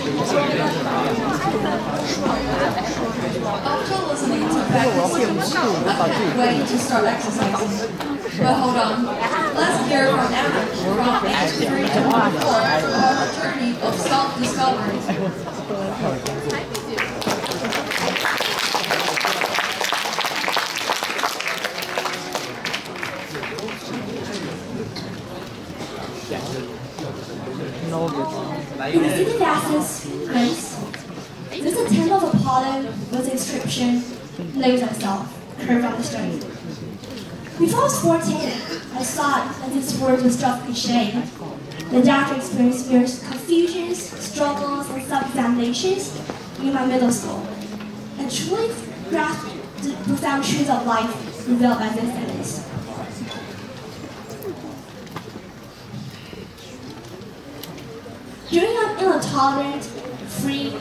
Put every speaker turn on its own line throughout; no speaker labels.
After listening to practice, I can't wait to start exercising. But hold on, let's hear from Erin from age 3 to 4 about her journey of self-discovery.
In the city of Athens, Greece, there's a temple of Apollo with the inscription, "Know thyself, curved on the stone." Before I was 14, I thought that this word was just cliche. But after experiencing various confusions, struggles, and self-examinations in my middle school, I truly grasped the profound truths of life revealed by this sentence. Growing up in a tolerant, free,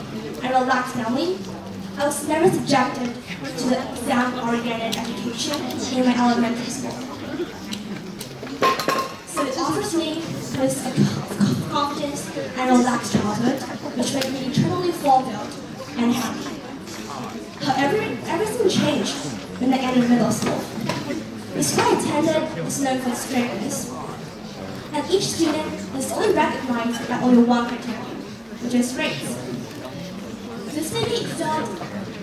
and relaxed family, I was never subjected to the exam-oriented education in my elementary school. So it offers me with a confidence and relaxed childhood, which made me eternally fulfilled and happy. However, everything changed when I entered middle school. The school I attended is known for its strictness, and each student is only recognized by only one criterion, which is grades. This made me feel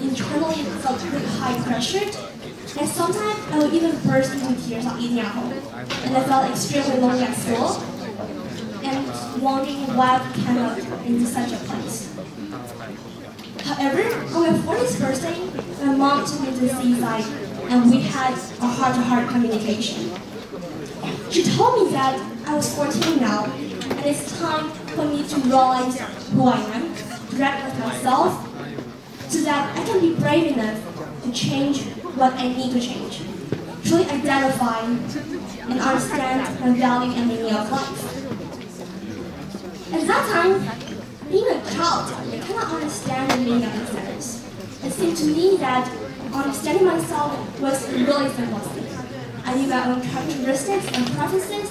internally felt pretty high pressured, and sometimes I would even burst into tears on eating at home, and I felt extremely lonely at school, and wondering why I came out into such a place. However, on my 40th birthday, my mom took me to the seaside, and we had a heart-to-heart communication. She told me that I was 14 now, and it's time for me to realize who I am, to recognize myself, so that I can be brave enough to change what I need to change, truly identify and understand my value and meaning of life. At that time, being a child, I cannot understand the meaning of the sentence. It seemed to me that understanding myself was really simple. I knew my own characteristics and preferences,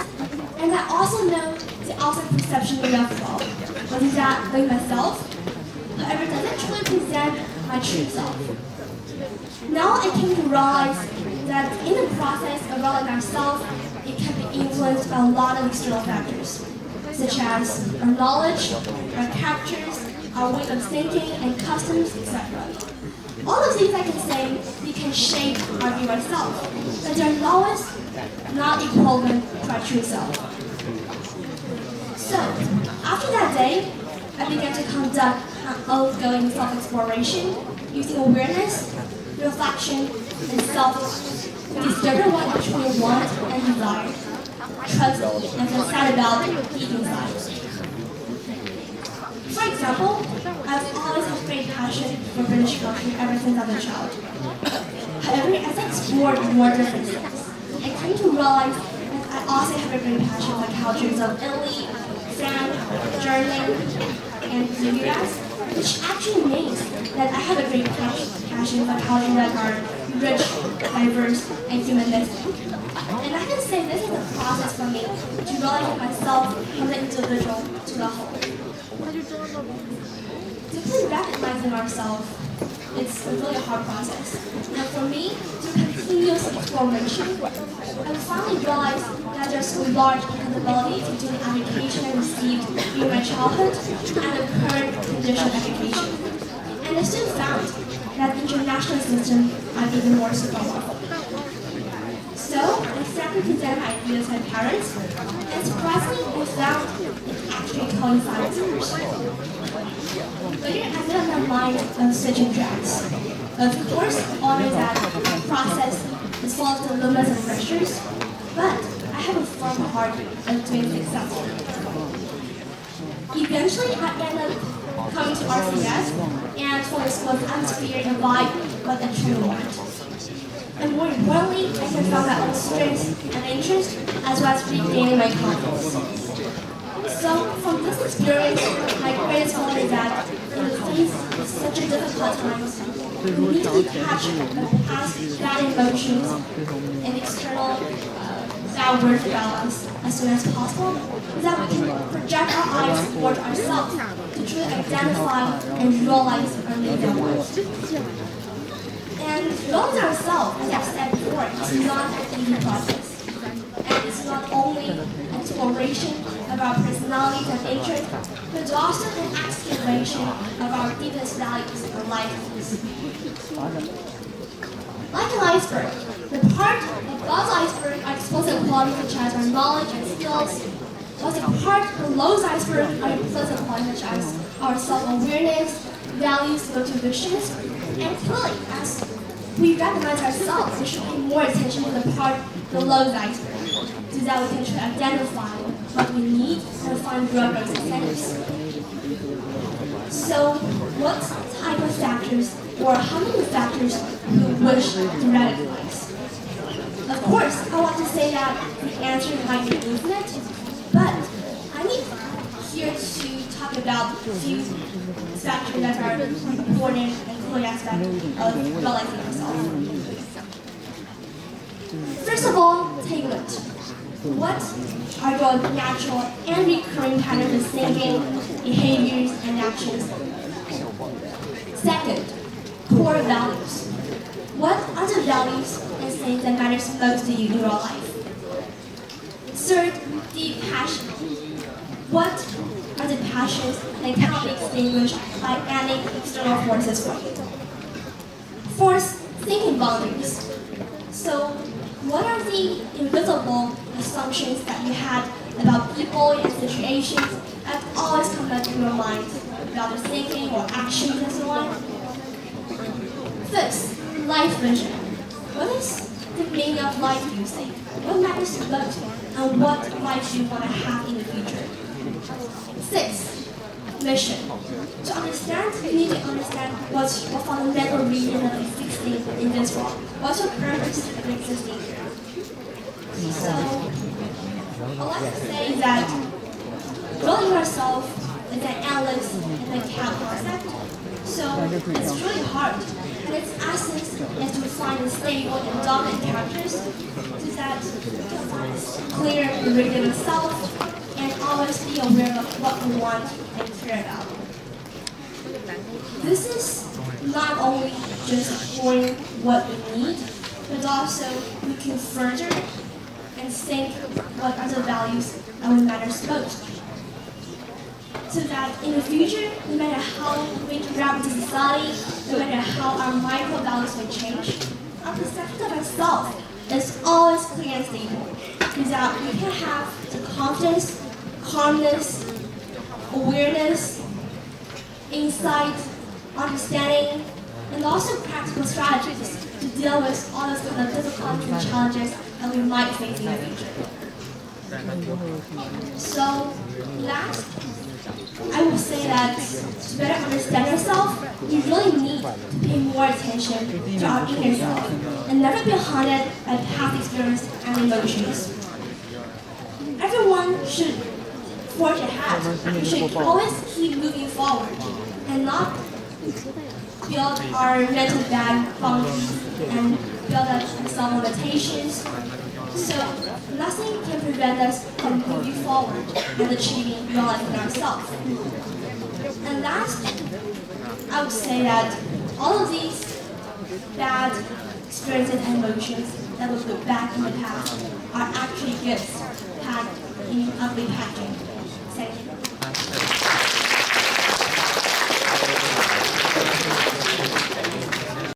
and I also know the outside perception of well. What is that knowing myself? However, does it truly present my true self? Now I came to realize that in the process of realizing myself, it can be influenced by a lot of external factors, such as our knowledge, our captures, our way of thinking, and customs, etc. All of these I can say we can shape our view of self, but they're always not equivalent to our true self. So, after that day, I began to conduct an ongoing self-exploration using awareness, reflection, and self-love to discover what I truly want and desire, trust, and feel sad about deep inside. For example, I've always had great passion for British culture ever since I was a child. However, as I explored more different things, I came to realize that I also have a great passion for cultures of Italy, France, Germany, and the US, which actually means that I have a great passion for cultures that are rich, diverse, and humanistic. And I can say this is a process for me to realize myself from the individual to the whole. Simply recognizing ourselves, it's a really hard process. And for me, through continuous exploration, I finally realized that there's a large accountability to the education I received in my childhood and the current condition of education. And I soon found that the international system are even more supportive. So, I started to present my ideas to my parents, and surprisingly, I found it actually coincides. Later, I made up my mind of switching tracks. Of course, all of that process is full of dilemmas and pressures, but I have a firm heart of doing successfully. Eventually, I ended up coming to RCF and for the school's atmosphere and vibe what I truly want. And more importantly, I can find my own strengths and interests as well as regaining my confidence. So, from this experience, my greatest feeling is that in the face of such a difficult times, we need to detach the past bad emotions and external bad words about us as soon as possible, so that we can project our eyes toward ourselves to truly identify and realize our needs and wants. And realizing ourselves, as I've said before, is not an easy process. And it's not only an exploration of our personalities and interests, but also an excavation of our deepest values and life needs. Like an iceberg, the part above the iceberg are explosive qualities such as our knowledge and skills, while the part below the iceberg are implicit qualities such as our self-awareness, values, motivations, and clearly, as we recognize ourselves, we should pay more attention to the part below the iceberg, so that we can try to identify what we need and find progress incentives. So, what type of factors or how many factors we wish to recognize? Of course, I want to say that the answer might be infinite, but I'm here to talk about a few factors that are important and clear aspects of realizing ourselves. First of all, take note. What are your natural and recurring patterns of thinking, behaviors, and actions? Second, core values. What are the values and things that matters most to you in your life? Third, deep passion. What are the passions that cannot be extinguished by any external forces for you? Fourth, thinking boundaries. So, what are the invisible assumptions that you had about people and situations that always come back to your mind about your thinking or actions and so on? Fifth, life vision. What is the meaning of life, do you think? What matters most, and what life do you want to have in the future? Sixth, mission. To understand, you need to understand what's your fundamental reason of existing in this world. What's your purpose of existing here? So, I'd like to say that knowing yourself is an endless and a cap concept. So, it's really hard. And its essence is to find a stable and dominant characters so that you can find a clear meridian of self and always be aware of what we want and care about. This is not only just exploring what we need, but also we can further and think what are the values that will matter most. So that in the future, no matter how we interact with society, no matter how our micro values may change, our perception of ourselves is always clear and stable. So that we can have the confidence, calmness, awareness, insight, understanding, and also practical strategies to deal with all those kind of difficulties and challenges that we might face in the future. So, last, I will say that to better understand yourself, you really need to pay more attention to our inner self and never be haunted by past experience and emotions. Everyone should forge ahead. We should always keep moving forward and not build our mental boundaries and build up some limitations. So nothing can prevent us from moving forward and achieving realizing ourselves. And last, I would say that all of these bad experiences and emotions that we look back in the past are actually gifts packed in ugly packaging. Thank you.